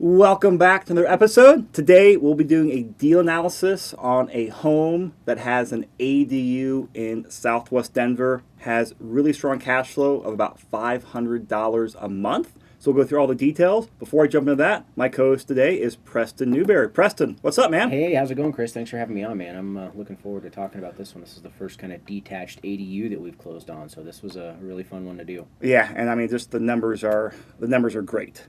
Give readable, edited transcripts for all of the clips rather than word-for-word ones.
Welcome back to another episode. Today we'll be doing a deal analysis on a home that has an ADU in Southwest Denver, has really strong cash flow of about $500 a month. So we'll go through all the details. Before I jump into that, my co-host today is Preston Newberry. Preston, what's up, man? Hey, how's it going, Chris? Thanks for having me on, man. I'm looking forward to talking about this one. This is the first kind of detached ADU that we've closed on, so this was a really fun one to do. Yeah, and I mean, just the numbers are great.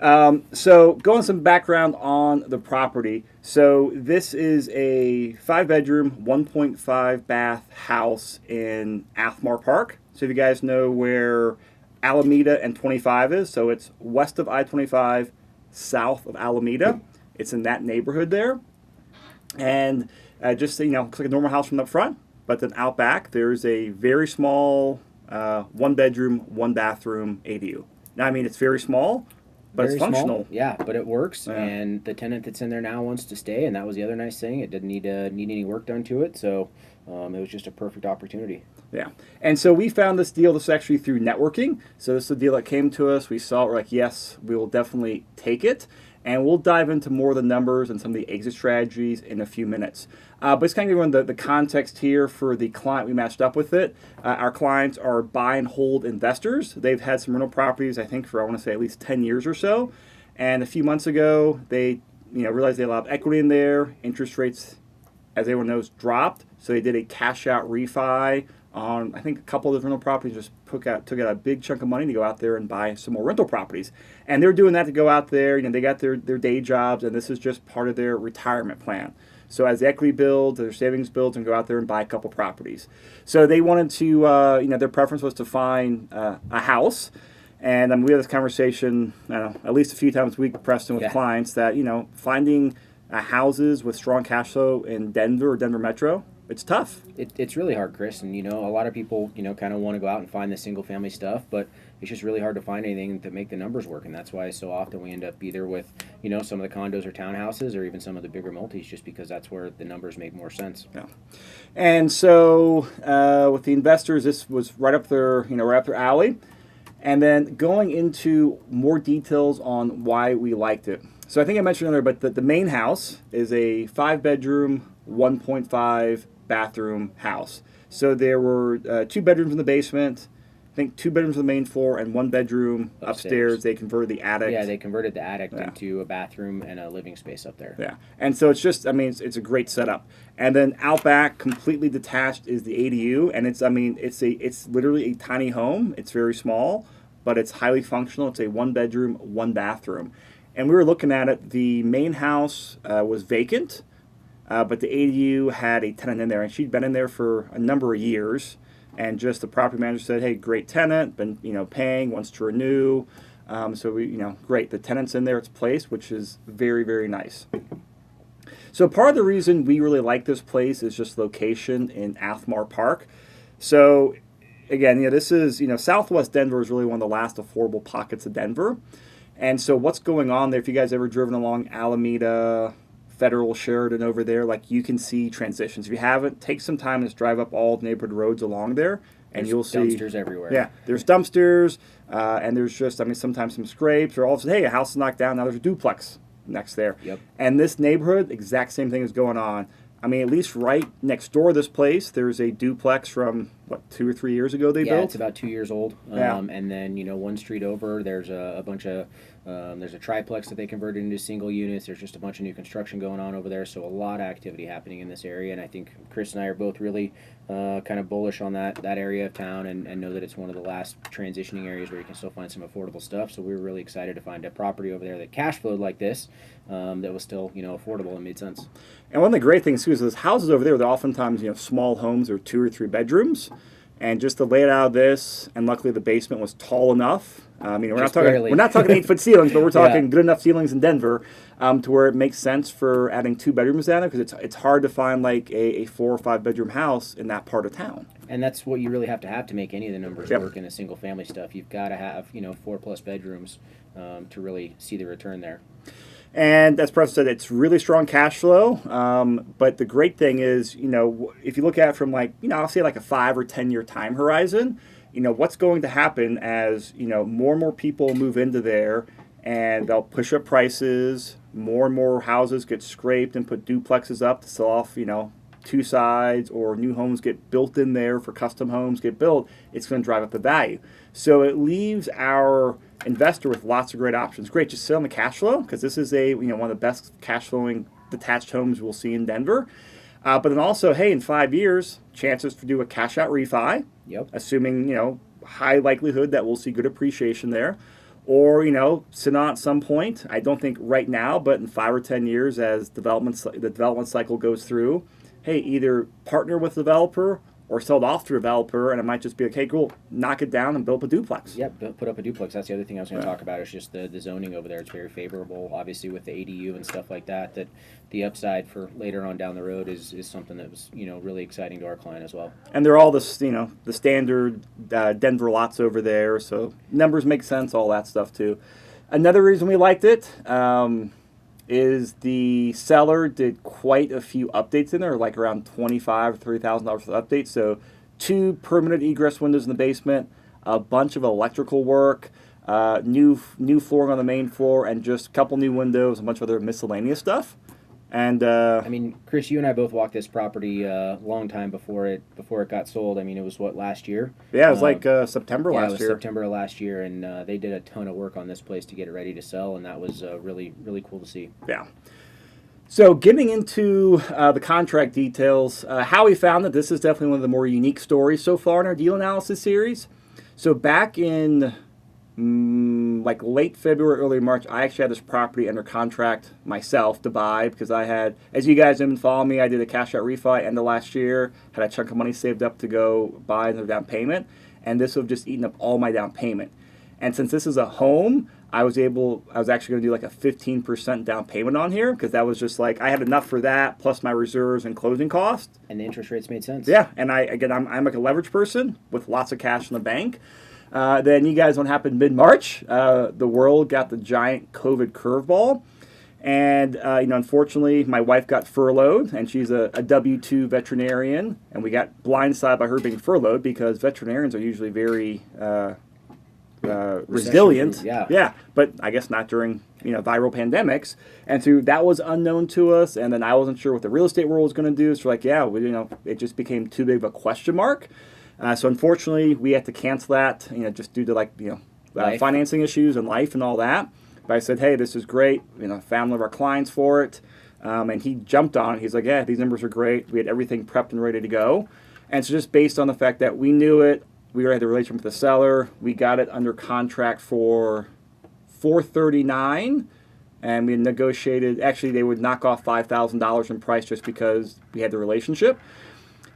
So going some background on the property. So this is a 5-bedroom, 1.5 bath house in Athmar Park. So if you guys know where Alameda and 25 is, so it's west of I-25, south of Alameda. It's in that neighborhood there. And just so you know, looks like a normal house from the front, but then out back there's a very small 1-bedroom, 1-bathroom ADU. Now, I mean, it's very small, but Very it's functional. small, yeah, but it works, Yeah. and the tenant that's in there now wants to stay, and that was the other nice thing. It didn't need any work done to it, so it was just a perfect opportunity. Yeah. And so we found this deal, this is actually through networking. So this is a deal that came to us. We saw it, we're like, yes, we will definitely take it. And we'll dive into more of the numbers and some of the exit strategies in a few minutes. But it's kind of giving the context here for the client we matched up with it. Our clients are buy and hold investors. They've had some rental properties, I think, for I want to say at least 10 years or so. And a few months ago, they realized they had a lot of equity in there. Interest rates, as everyone knows, dropped. So they did a cash out refi on, I think, a couple of the rental properties, just took out a big chunk of money to go out there and buy some more rental properties. And they're doing that to go out there, they got their day jobs, and this is just part of their retirement plan. So as the equity builds, their savings builds, and go out there and buy a couple properties. So they wanted to, their preference was to find a house. And we have this conversation, I don't know, at least a few times a week, Preston, with clients that, finding houses with strong cash flow in Denver or Denver Metro, it's tough. It's really hard, Chris, and a lot of people kind of want to go out and find the single family stuff, but it's just really hard to find anything to make the numbers work, and that's why so often we end up either with some of the condos or townhouses or even some of the bigger multis, just because that's where the numbers make more sense. Yeah. And so with the investors, this was right up their alley. And then going into more details on why we liked it. So I think I mentioned earlier, but the main house is a 5-bedroom, 1.5 bathroom house. So there were 2 bedrooms in the basement, I think 2 bedrooms on the main floor, and 1 bedroom upstairs. They converted the attic. Yeah, they converted the attic into a bathroom and a living space up there. Yeah, and so it's just, it's a great setup. And then out back, completely detached, is the ADU, and it's literally a tiny home. It's very small, but it's highly functional. It's a 1-bedroom, 1-bathroom. And we were looking at it. The main house was vacant, but the ADU had a tenant in there, and she'd been in there for a number of years. And just the property manager said, "Hey, great tenant, been paying, wants to renew." So we great. The tenant's in there, it's placed, which is very, very nice. So part of the reason we really like this place is just location in Athmar Park. So again, this is Southwest Denver is really one of the last affordable pockets of Denver. And so what's going on there, if you guys ever driven along Alameda, Federal, Sheridan over there, like you can see transitions. If you haven't, take some time and just drive up all the neighborhood roads along there, and you'll see dumpsters everywhere. Yeah, there's dumpsters, and there's just, sometimes some scrapes, or all of a sudden, hey, a house is knocked down, now there's a duplex next there. Yep. And this neighborhood, exact same thing is going on. At least right next door to this place, there's a duplex from, 2 or 3 years ago they built? Yeah, it's about 2 years old. Yeah. And then, one street over, there's a bunch of, there's a triplex that they converted into single units. There's just a bunch of new construction going on over there. So a lot of activity happening in this area. And I think Chris and I are both really kind of bullish on that area of town and know that it's one of the last transitioning areas where you can still find some affordable stuff. So we were really excited to find a property over there that cash flowed like this, that was still, affordable and made sense. And one of the great things too is those houses over there, they're oftentimes small homes or 2 or 3 bedrooms, and just to lay it out of this, and luckily the basement was tall enough. We're not talking 8-foot ceilings, but we're talking good enough ceilings in Denver to where it makes sense for adding 2 bedrooms down there, because it's hard to find like a 4 or 5 bedroom house in that part of town. And that's what you really have to make any of the numbers work in the single family stuff. You've got to have 4+ bedrooms to really see the return there. And as Preston said, it's really strong cash flow. But the great thing is, if you look at it from I'll say like a 5 or 10 year time horizon, what's going to happen as, more and more people move into there and they'll push up prices. More and more houses get scraped and put duplexes up to sell off, two sides, or new homes get built in there for custom homes get built. It's going to drive up the value. So it leaves our investor with lots of great options. Great, just sit on the cash flow, because this is one of the best cash flowing detached homes we'll see in Denver. But then also, hey, in 5 years, chances to do a cash out refi, assuming high likelihood that we'll see good appreciation there. Or, sit on at some point. I don't think right now, but in 5 or 10 years, as the development cycle goes through, hey, either partner with the developer or sell it off to a developer, and it might just be like, hey, cool, knock it down and build up a duplex. Yep, put up a duplex. That's the other thing I was going to talk about, is just the zoning over there. It's very favorable, obviously, with the ADU and stuff like that, that the upside for later on down the road is something that was, really exciting to our client as well. And they're all the standard Denver lots over there, so numbers make sense, all that stuff too. Another reason we liked it, is the seller did quite a few updates in there, like around $25,000 to $30,000 for the updates. So 2 permanent egress windows in the basement, a bunch of electrical work, new flooring on the main floor, and just a couple new windows, a bunch of other miscellaneous stuff. And Chris, you and I both walked this property a long time before it got sold. It was last year? Yeah, it was September last year. Yeah, it was September of last year, and they did a ton of work on this place to get it ready to sell, and that was really, really cool to see. Yeah. So getting into the contract details, how we found that this is definitely one of the more unique stories so far in our deal analysis series. So back in late February, early March, I actually had this property under contract myself to buy, because I had, as you guys have been following me, I did a cash out refi end of last year, had a chunk of money saved up to go buy another down payment, and this would have just eaten up all my down payment. And since this is a home, I was actually going to do like a 15% down payment on here, because that was just like, I had enough for that, plus my reserves and closing costs. And the interest rates made sense. Yeah, and I'm like a leverage person with lots of cash in the bank. Then you guys, what happened mid-March? The world got the giant COVID curveball. And, unfortunately, my wife got furloughed, and she's a W-2 veterinarian. And we got blindsided by her being furloughed, because veterinarians are usually very resilient. Yeah, but I guess not during, viral pandemics. And so that was unknown to us. And then I wasn't sure what the real estate world was going to do. So it just became too big of a question mark. So unfortunately, we had to cancel that, just due to financing issues and life and all that. But I said, hey, this is great. Found one of our clients for it, and he jumped on it. He's like, yeah, these numbers are great. We had everything prepped and ready to go. And so just based on the fact that we knew it, we already had the relationship with the seller. We got it under contract for $439, and we negotiated. Actually, they would knock off $5,000 in price just because we had the relationship.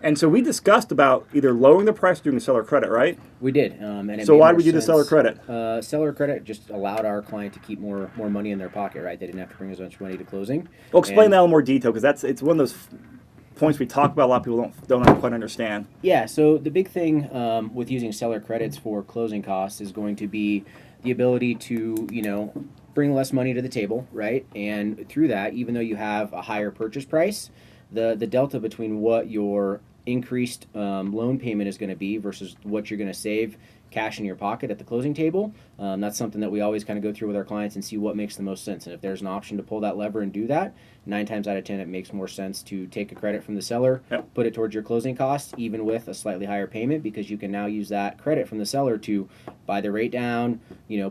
And so we discussed about either lowering the price or doing the seller credit, right? We did. And so why did we do the seller credit? Seller credit just allowed our client to keep more money in their pocket, right? They didn't have to bring as much money to closing. Well, explain that in more detail, because it's one of those points we talk about. A lot of people don't quite understand. Yeah. So the big thing with using seller credits for closing costs is going to be the ability to bring less money to the table, right? And through that, even though you have a higher purchase price, the delta between what your increased loan payment is going to be versus what you're going to save cash in your pocket at the closing table, that's something that we always kind of go through with our clients and see what makes the most sense. And if there's an option to pull that lever and do that, 9 times out of 10 it makes more sense to take a credit from the seller, put it towards your closing costs, even with a slightly higher payment, because you can now use that credit from the seller to buy the rate down,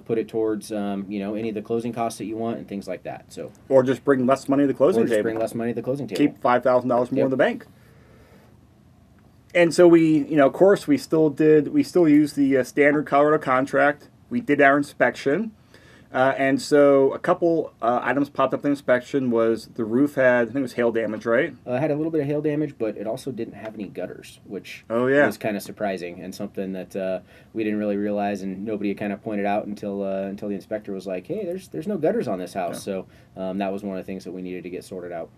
put it towards any of the closing costs that you want and things like that. So, or just bring less money to the closing table. Bring less money to the closing table. Keep $5,000 more in the bank. And so we, of course, we still used the standard Colorado contract. We did our inspection. And so a couple items popped up in the inspection was the roof had, I think it was hail damage, right? It had a little bit of hail damage, but it also didn't have any gutters, which was kind of surprising and something that we didn't really realize, and nobody had kind of pointed out until the inspector was like, hey, there's no gutters on this house. Yeah. So that was one of the things that we needed to get sorted out.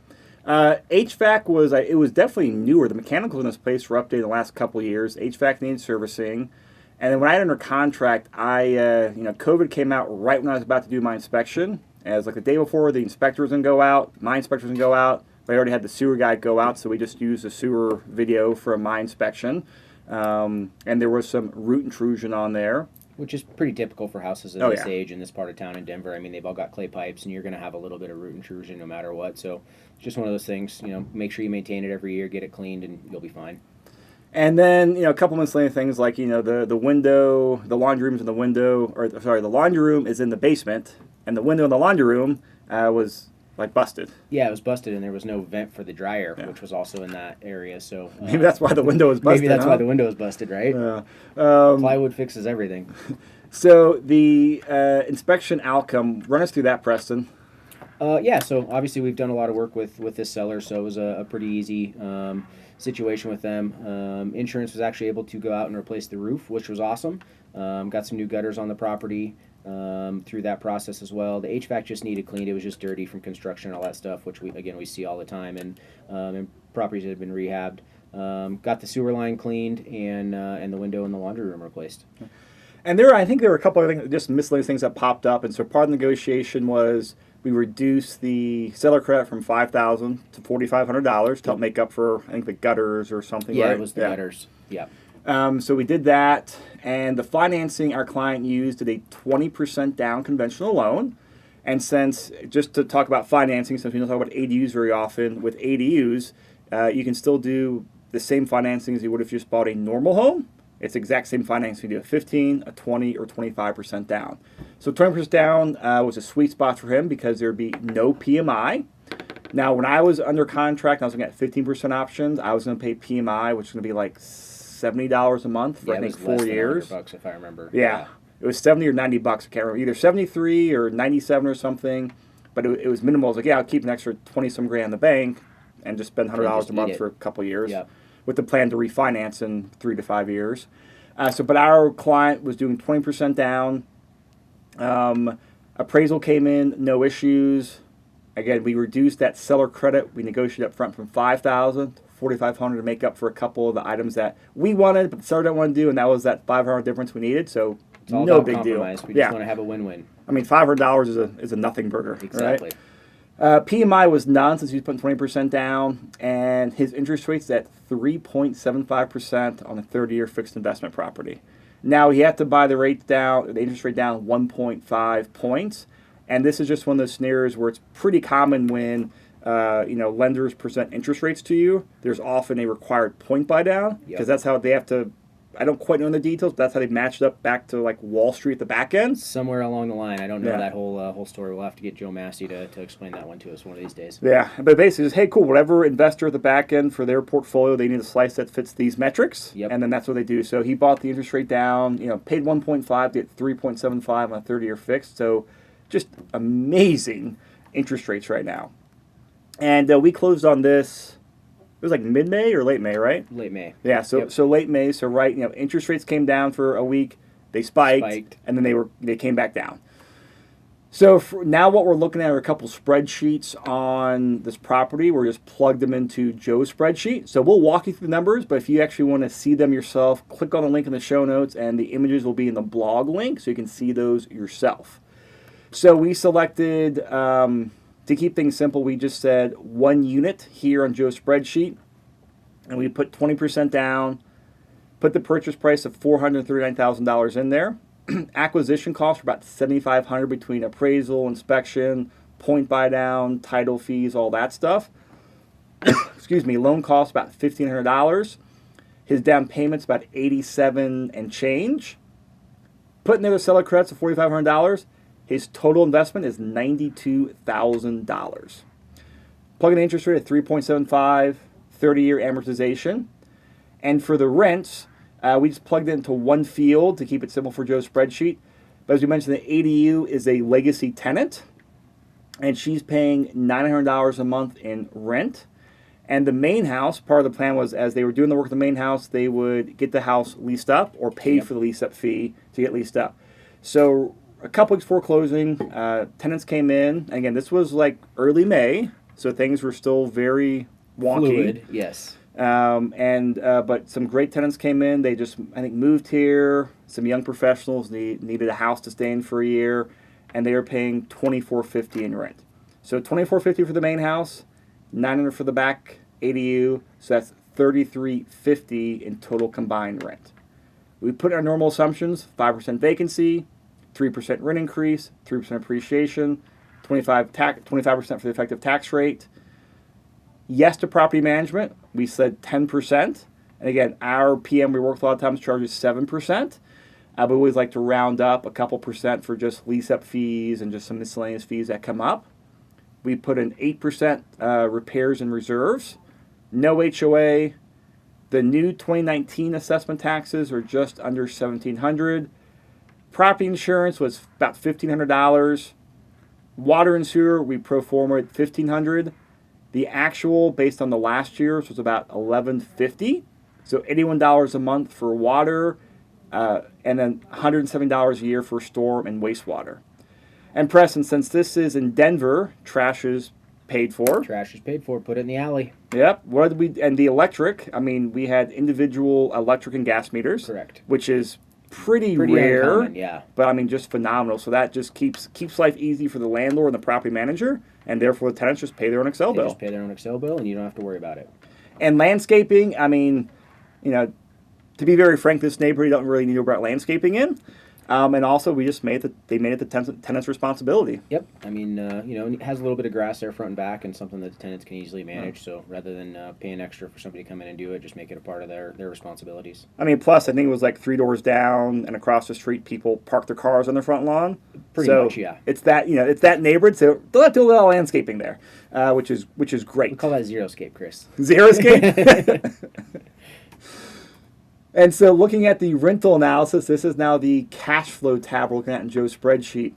HVAC was definitely newer. The mechanicals in this place were updated in the last couple of years. HVAC needed servicing. And then when I had under contract, COVID came out right when I was about to do my inspection. And it was like the day before the inspector was going to go out, my inspector was going to go out. But I already had the sewer guy go out, so we just used the sewer video for my inspection. And there was some root intrusion on there. which is pretty typical for houses of Oh, this yeah. age in this part of town in Denver. I mean, they've all got clay pipes, and you're going to have a little bit of root intrusion no matter what. So it's just one of those things. Make sure you maintain it every year, get it cleaned, and you'll be fine. And then, a couple miscellaneous things like, the window, the laundry room's in the window, or sorry, the laundry room is in the basement, and the window in the laundry room was like busted. Yeah, it was busted, and there was no vent for the dryer, Yeah. which was also in that area. So Maybe that's why the window was busted. maybe that's huh? why the window was busted, right? Yeah. Plywood fixes everything. So the inspection outcome, run us through that, Preston. Yeah, so obviously we've done a lot of work with this seller, so it was a pretty easy situation with them. Insurance was actually able to go out and replace the roof, which was awesome. Got some new gutters on the property through that process as well. The HVAC just needed cleaned. It was just dirty from construction and all that stuff, which we see all the time, and properties that have been rehabbed. Got the sewer line cleaned and the window in the laundry room replaced. And I think there were a couple of things, just miscellaneous things that popped up. And so part of the negotiation was we reduced the seller credit from $5,000 to $4,500 to help make up for, I think, the gutters or something. Yeah, right? it was the gutters. Yeah. So we did that, and the financing our client used did a 20% down conventional loan. And since, just to talk about financing, since we don't talk about ADUs very often, with ADUs, you can still do the same financing as you would if you just bought a normal home. It's the exact same financing. You do a 15, a 20, or 25% down. So 20% down was a sweet spot for him because there would be no PMI. Now, when I was under contract, I was looking at 15% options. I was going to pay PMI, which is going to be like $70 a month for I think 4 years. $100 if I remember. Yeah. It was 70 or 90 bucks. I can't remember. Either 73 or 97 or something. But it was minimal. I was like, yeah, I'll keep an extra 20 some grand in the bank and just spend $100 a month for a couple of years. Yep. With the plan to refinance in 3 to 5 years. But our client was doing 20% down. Appraisal came in, no issues. Again, we reduced that seller credit. We negotiated up front from $5,000 to $4,500 to make up for a couple of the items that we wanted, but the seller didn't want to do, and that was that $500 difference we needed. So it's all no about big compromise. deal. We just want to have a win-win. I mean, $500 is a nothing burger. Exactly. Right? PMI was none since he was putting 20% down, and his interest rate's at 3.75% on a 30-year fixed investment property. Now he had to buy the interest rate down 1.5 points, and this is just one of those scenarios where it's pretty common when lenders present interest rates to you. There's often a required point buy down because that's how they have to. I don't quite know the details, but that's how they matched up back to like Wall Street at the back end. Somewhere along the line, I don't know that whole story. We'll have to get Joe Massey to explain that one to us one of these days. Yeah, but basically, it's, hey, cool. Whatever investor at the back end for their portfolio, they need a slice that fits these metrics, and then that's what they do. So he bought the interest rate down. Paid 1.5 to get 3.75 on a 30-year fixed. So just amazing interest rates right now. And we closed on this. It was like mid-May or late May, right? Late May. Yeah, so late May. So interest rates came down for a week. They spiked. And then they came back down. So now what we're looking at are a couple spreadsheets on this property. We're just plugged them into Joe's spreadsheet. So we'll walk you through the numbers, but if you actually want to see them yourself, click on the link in the show notes, and the images will be in the blog link so you can see those yourself. So we selected. To keep things simple, we just said 1 unit here on Joe's spreadsheet, and we put 20% down, put the purchase price of $439,000 in there. Acquisition costs were about $7,500 between appraisal, inspection, point buy down, title fees, all that stuff. Excuse me, loan costs about $1,500. His down payment's about $87 and change. Putting there the seller credits of $4,500. His total investment is $92,000. Plug-in interest rate at 3.75, 30-year amortization. And for the rents, we just plugged it into one field to keep it simple for Joe's spreadsheet. But as we mentioned, the ADU is a legacy tenant, and she's paying $900 a month in rent. And the main house, part of the plan was as they were doing the work at the main house, they would get the house leased up or pay for the lease-up fee to get leased up. So a couple weeks before closing, tenants came in. Again, this was like early May, so things were still very wonky. Fluid, yes. But some great tenants came in. They just, I think, moved here. Some young professionals needed a house to stay in for a year, and they were paying $2,450 in rent. So $2,450 for the main house, $900 for the back ADU. So that's $3,350 in total combined rent. We put in our normal assumptions: 5% vacancy, 3% rent increase, 3% appreciation, 25% for the effective tax rate. Yes to property management, we said 10%. And again, our PM we work a lot of times charges 7%. But we always like to round up a couple percent for just lease-up fees and just some miscellaneous fees that come up. We put in 8% repairs and reserves. No HOA. The new 2019 assessment taxes are just under $1,700. Property insurance was about $1,500. Water and sewer, we pro forma at $1,500. The actual, based on the last year's, was about $1,150. So $81 a month for water, and then $170 a year for storm and wastewater. And Preston, since this is in Denver, trash is paid for. Trash is paid for. Put it in the alley. Yep. What did we? And the electric. I mean, we had individual electric and gas meters. Correct. Which is pretty rare. Uncommon, yeah. But I mean, just phenomenal. So that just keeps life easy for the landlord and the property manager, and therefore the tenants just pay their own Excel bill. Just pay their own Excel bill, and you don't have to worry about it. And landscaping. I mean, to be very frank, this neighborhood you don't really need to worry about landscaping in. And also, we just made it the tenant's responsibility. Yep. I mean, it has a little bit of grass there front and back, and something that the tenants can easily manage. So rather than paying extra for somebody to come in and do it, just make it a part of their responsibilities. I mean, plus I think it was like 3 doors down and across the street, people park their cars on their front lawn. Pretty much, yeah. It's that neighborhood. So they'll have to do a little landscaping there, which is great. We call that Zeroscape, Chris. Zeroscape. And so looking at the rental analysis, this is now the cash flow tab we're looking at in Joe's spreadsheet.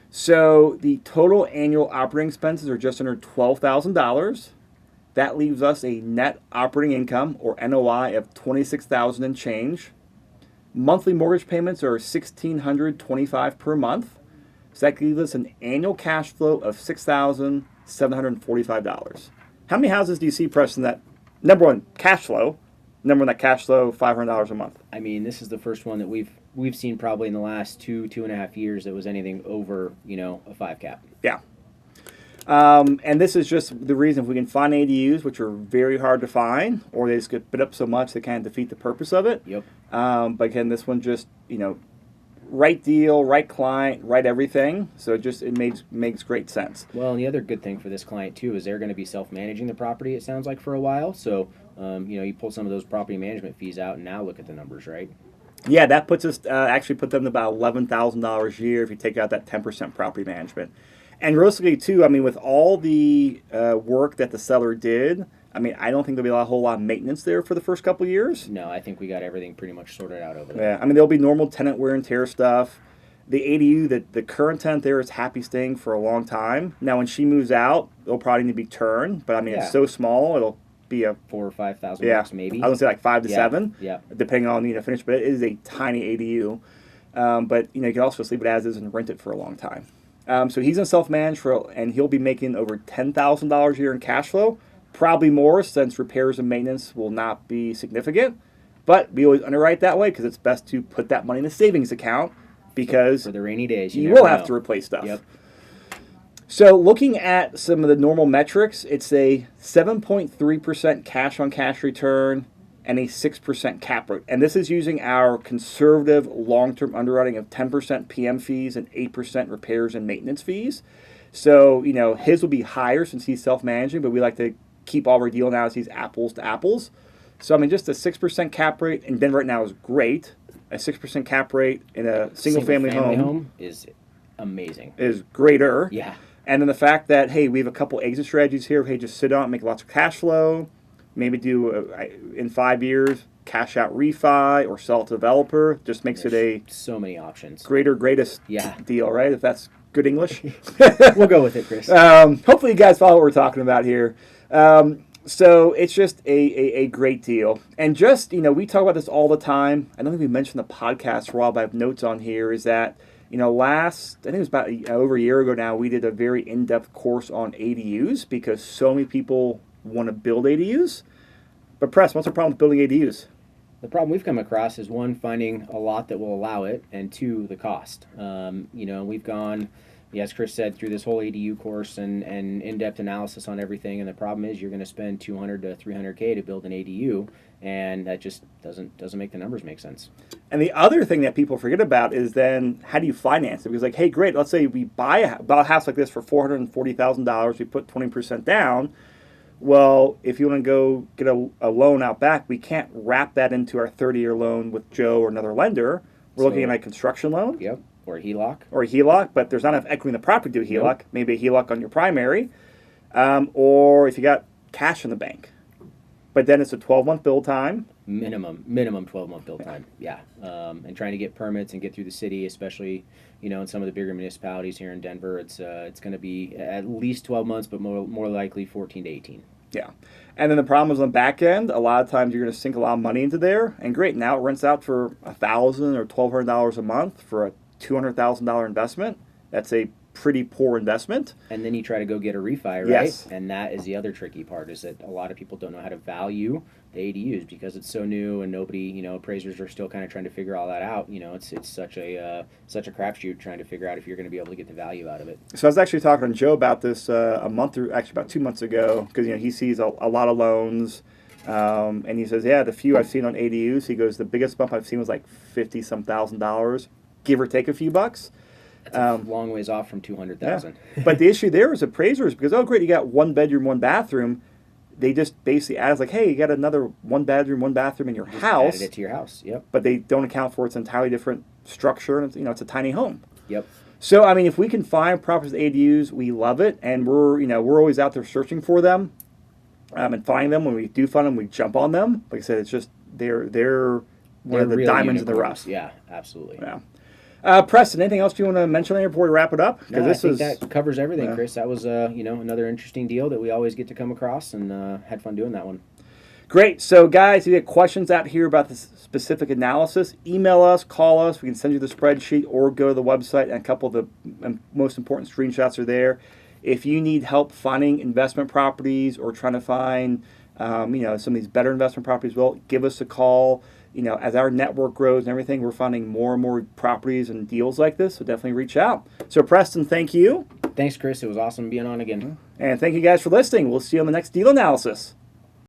So the total annual operating expenses are just under $12,000. That leaves us a net operating income, or NOI, of $26,000 and change. Monthly mortgage payments are $1,625 per month. So that leaves us an annual cash flow of $6,745. How many houses do you see, Preston, that, number one, cash flow, $500 a month? I mean, this is the first one that we've seen probably in the last 2.5 years that was anything over, a 5 cap. Yeah. And this is just the reason, if we can find ADUs, which are very hard to find, or they just get bid up so much they kind of defeat the purpose of it. Yep. But again, this one just, right deal, right client, right everything. So it makes great sense. Well, and the other good thing for this client too is they're going to be self-managing the property, it sounds like, for a while. So you pull some of those property management fees out, and now look at the numbers, right? Yeah, that puts us put them to about $11,000 a year if you take out that 10% property management. And realistically, too, I mean, with all the work that the seller did, I mean, I don't think there'll be a whole lot of maintenance there for the first couple of years. No, I think we got everything pretty much sorted out over there. Yeah, I mean, there'll be normal tenant wear and tear stuff. The ADU, the current tenant there is happy staying for a long time. Now, when she moves out, it'll probably need to be turned, but I mean, It's so small, it'll be a 4,000 or 5,000 bucks maybe. I would say like 5 to 7, yeah, depending on finish. But it is a tiny ADU. But you can also just leave it as is and rent it for a long time. So he's gonna self-manage and he'll be making over $10,000 a year in cash flow, probably more since repairs and maintenance will not be significant. But we always underwrite that way because it's best to put that money in a savings account because for the rainy days you will have to replace stuff. Yep. So looking at some of the normal metrics, it's a 7.3% cash-on-cash return and a 6% cap rate. And this is using our conservative long-term underwriting of 10% PM fees and 8% repairs and maintenance fees. So, his will be higher since he's self-managing, but we like to keep all our deal analyses apples to apples. So, I mean, just a 6% cap rate in Denver right now is great. A 6% cap rate in a single-family home is amazing. Is greater. Yeah. And then the fact that, hey, we have a couple exit strategies here. Hey, just sit on it, make lots of cash flow. Maybe do, in 5 years, cash out refi or sell it to a developer. Just makes it so many options. Greatest deal, right? If that's good English. We'll go with it, Chris. Hopefully you guys follow what we're talking about here. So it's just a great deal. And just, we talk about this all the time. I don't think we mentioned the podcast for a while, but I have notes on here, is that, I think it was about over a year ago now, we did a very in-depth course on ADUs because so many people want to build ADUs. But Press, what's the problem with building ADUs? The problem we've come across is, one, finding a lot that will allow it, and two, the cost. We've gone as Chris said, through this whole ADU course and in-depth analysis on everything. And the problem is you're going to spend 200 to 300K to build an ADU, and that just doesn't make the numbers make sense. And the other thing that people forget about is then how do you finance it? Because like, hey, great, let's say we buy a house like this for $440,000, we put 20% down. Well, if you want to go get a loan out back, we can't wrap that into our 30-year loan with Joe or another lender. We're looking at a construction loan. Yep, or a HELOC. Or a HELOC, but there's not enough equity in the property to do a HELOC. Nope. Maybe a HELOC on your primary. Or if you got cash in the bank. But then it's a 12-month build time. Minimum 12-month build time, yeah. And trying to get permits and get through the city, especially, in some of the bigger municipalities here in Denver, it's going to be at least 12 months, but more likely 14 to 18. Yeah. And then the problem is on the back end, a lot of times you're going to sink a lot of money into there. And great, now it rents out for $1,000 or $1,200 a month for a $200,000 investment. That's a pretty poor investment. And then you try to go get a refi, right? Yes. And that is the other tricky part, is that a lot of people don't know how to value the ADUs because it's so new and nobody, appraisers are still kind of trying to figure all that out. It's such a crapshoot trying to figure out if you're going to be able to get the value out of it. So I was actually talking to Joe about this about 2 months ago, because he sees a lot of loans. And he says, yeah, the few I've seen on ADUs, he goes, the biggest bump I've seen was like $50-some thousand, give or take a few bucks. That's a long ways off from 200,000. Yeah. But the issue there is appraisers, because, oh, great, you got 1 bedroom, 1 bathroom. They just basically add, like, hey, you got another 1 bedroom, 1 bathroom in your house. Added it to your house, yep. But they don't account for its entirely different structure, and it's a tiny home. Yep. So, I mean, if we can find properties with ADUs, we love it, and we're always out there searching for them, and finding them. When we do find them, we jump on them. Like I said, it's just they're one of the diamonds in the rough. Yeah, absolutely. Yeah. Preston, anything else you want to mention there before we wrap it up? No, I think that covers everything, Chris. That was another interesting deal that we always get to come across, and had fun doing that one. Great. So, guys, if you have questions out here about this specific analysis, email us, call us. We can send you the spreadsheet, or go to the website, and a couple of the most important screenshots are there. If you need help finding investment properties or trying to find some of these better investment properties, well, give us a call. As our network grows and everything, we're finding more and more properties and deals like this, so definitely reach out. So, Preston, thank you. Thanks, Chris. It was awesome being on again. And thank you guys for listening. We'll see you on the next deal analysis.